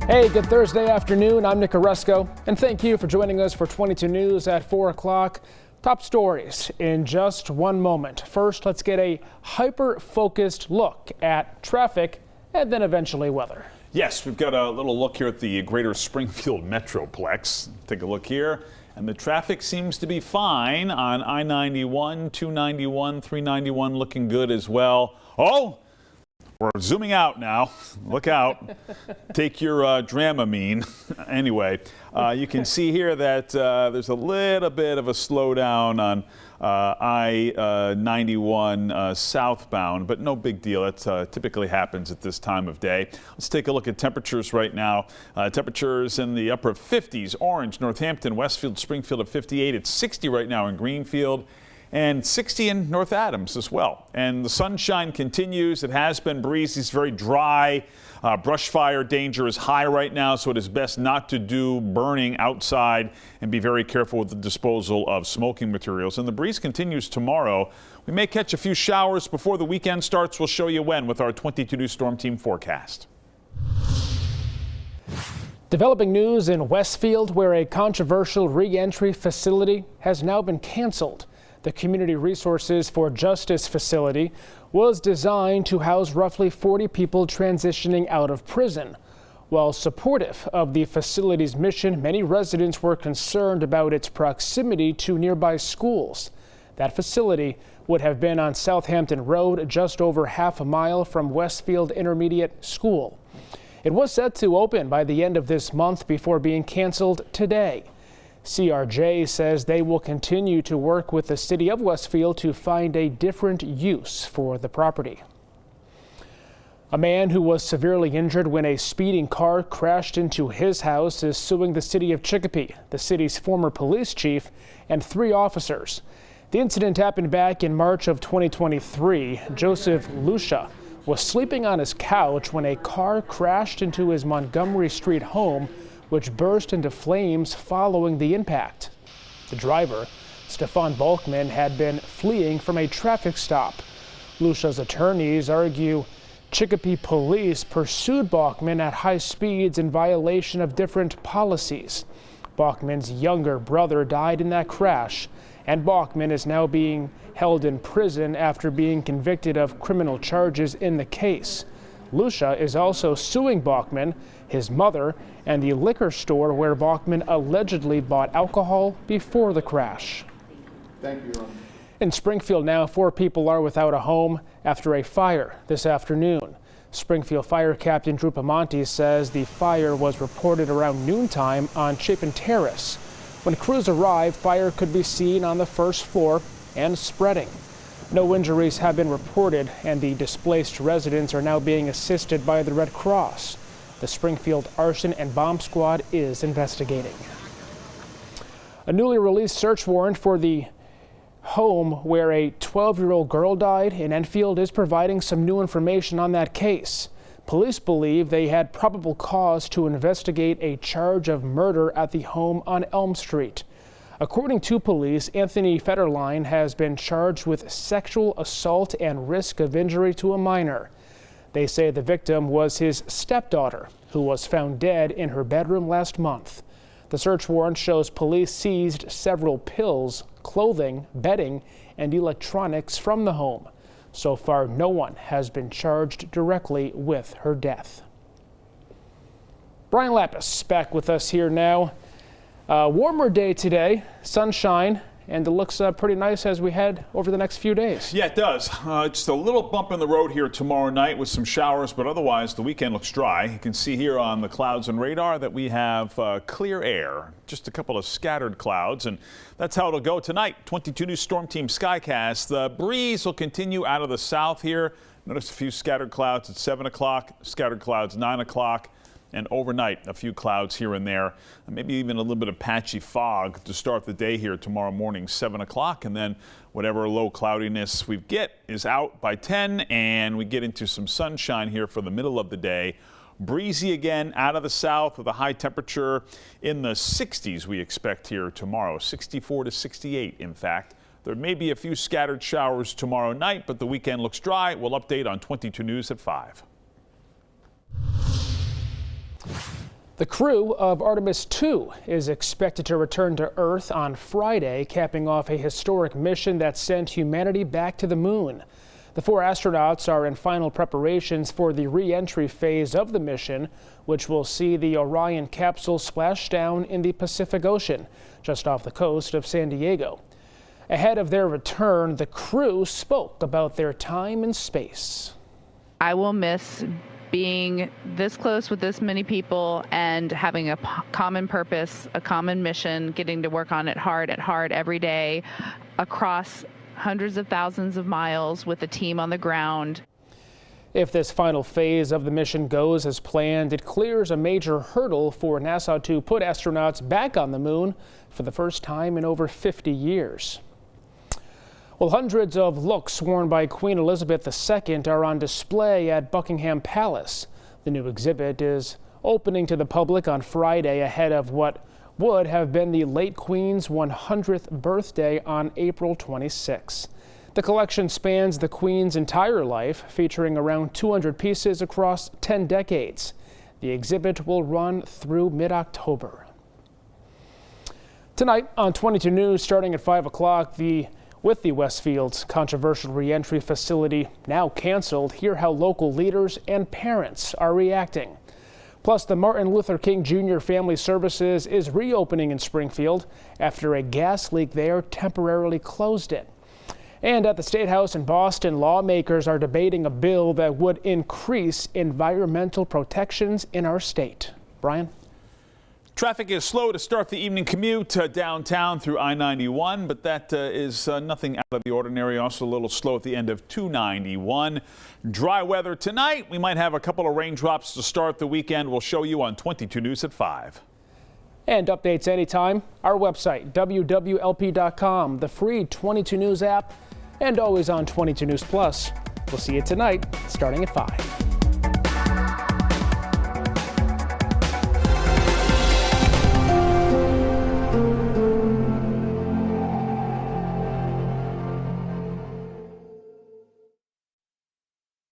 Hey, good Thursday afternoon. I'm Nick Oresco, and thank you for joining us for 22 News at 4 o'clock. Top stories in just one moment. First, let's get a hyper-focused look at traffic and then eventually weather. Yes, we've got a little look here at the greater Springfield Metroplex. Take a look here, and the traffic seems to be fine on I-91, 291, 391 looking good as well. Oh! We're zooming out now. Look out. Take your Dramamine. Anyway, you can see here that there's a little bit of a slowdown on I-91 southbound, but no big deal. That typically happens at this time of day. Let's take a look at temperatures right now. Temperatures in the upper 50s. Orange, Northampton, Westfield, Springfield at 58. It's 60 right now in Greenfield. And 60 in North Adams as well. And the sunshine continues. It has been breezy. It's very dry. Brush fire danger is high right now, so it is best not to do burning outside and be very careful with the disposal of smoking materials. And the breeze continues tomorrow. We may catch a few showers before the weekend starts. We'll show you when with our 22 News Storm Team forecast. Developing news in Westfield, where a controversial re-entry facility has now been canceled. The Community Resources for Justice facility was designed to house roughly 40 people transitioning out of prison. While supportive of the facility's mission, many residents were concerned about its proximity to nearby schools. That facility would have been on Southampton Road, just over half a mile from Westfield Intermediate School. It was set to open by the end of this month before being canceled today. CRJ says they will continue to work with the city of Westfield to find a different use for the property. A man who was severely injured when a speeding car crashed into his house is suing the city of Chicopee, the city's former police chief, and 3 officers. The incident happened back in March of 2023. Joseph Lucia was sleeping on his couch when a car crashed into his Montgomery Street home, which burst into flames following the impact. The driver, Stefan Balkman, had been fleeing from a traffic stop. Lucia's attorneys argue Chicopee police pursued Balkman at high speeds in violation of different policies. Balkman's younger brother died in that crash, and Balkman is now being held in prison after being convicted of criminal charges in the case. Lucia is also suing Balkman, his mother, and the liquor store where Balkman allegedly bought alcohol before the crash. Thank you, Ron. In Springfield now, 4 people are without a home after a fire this afternoon. Springfield Fire Captain Drew Pamonte says the fire was reported around noontime on Chapin Terrace. When crews arrived, fire could be seen on the first floor and spreading. No injuries have been reported, and the displaced residents are now being assisted by the Red Cross. The Springfield Arson and Bomb Squad is investigating. A newly released search warrant for the home where a 12-year-old girl died in Enfield is providing some new information on that case. Police believe they had probable cause to investigate a charge of murder at the home on Elm Street. According to police, Anthony Federline has been charged with sexual assault and risk of injury to a minor. They say the victim was his stepdaughter, who was found dead in her bedroom last month. The search warrant shows police seized several pills, clothing, bedding, and electronics from the home. So far, no one has been charged directly with her death. Brian Lapis back with us here now. Warmer day today, sunshine, and it looks pretty nice as we head over the next few days. Yeah, it does. Just a little bump in the road here tomorrow night with some showers, but otherwise the weekend looks dry. You can see here on the clouds and radar that we have clear air, just a couple of scattered clouds, and that's how it'll go tonight. 22 News Storm Team Skycast. The breeze will continue out of the south here. Notice a few scattered clouds at 7 o'clock, scattered clouds 9 o'clock. And overnight, a few clouds here and there, maybe even a little bit of patchy fog to start the day here tomorrow morning, 7 o'clock. And then whatever low cloudiness we get is out by 10, and we get into some sunshine here for the middle of the day. Breezy again out of the south with a high temperature in the 60s we expect here tomorrow, 64 to 68 in fact. There may be a few scattered showers tomorrow night, but the weekend looks dry. We'll update on 22 News at 5. The crew of Artemis II is expected to return to Earth on Friday, capping off a historic mission that sent humanity back to the moon. The 4 astronauts are in final preparations for the re-entry phase of the mission, which will see the Orion capsule splash down in the Pacific Ocean, just off the coast of San Diego. Ahead of their return, the crew spoke about their time in space. I will miss being this close with this many people and having a common purpose, a common mission, getting to work on it hard every day across hundreds of thousands of miles with a team on the ground. If this final phase of the mission goes as planned, it clears a major hurdle for NASA to put astronauts back on the moon for the first time in over 50 years. Well, hundreds of looks worn by Queen Elizabeth II are on display at Buckingham Palace. The new exhibit is opening to the public on Friday ahead of what would have been the late Queen's 100th birthday on April 26. The collection spans the Queen's entire life, featuring around 200 pieces across 10 decades. The exhibit will run through mid-October. Tonight on 22 News, starting at 5 o'clock, with the Westfield's controversial re-entry facility now canceled, hear how local leaders and parents are reacting. Plus, the Martin Luther King Jr. Family Services is reopening in Springfield after a gas leak there temporarily closed it. And at the State House in Boston, lawmakers are debating a bill that would increase environmental protections in our state. Brian? Traffic is slow to start the evening commute downtown through I-91, but that is nothing out of the ordinary. Also a little slow at the end of 291. Dry weather tonight. We might have a couple of raindrops to start the weekend. We'll show you on 22 News at 5. And updates anytime. Our website, wwlp.com, the free 22 News app, and always on 22 News Plus. We'll see you tonight, starting at 5.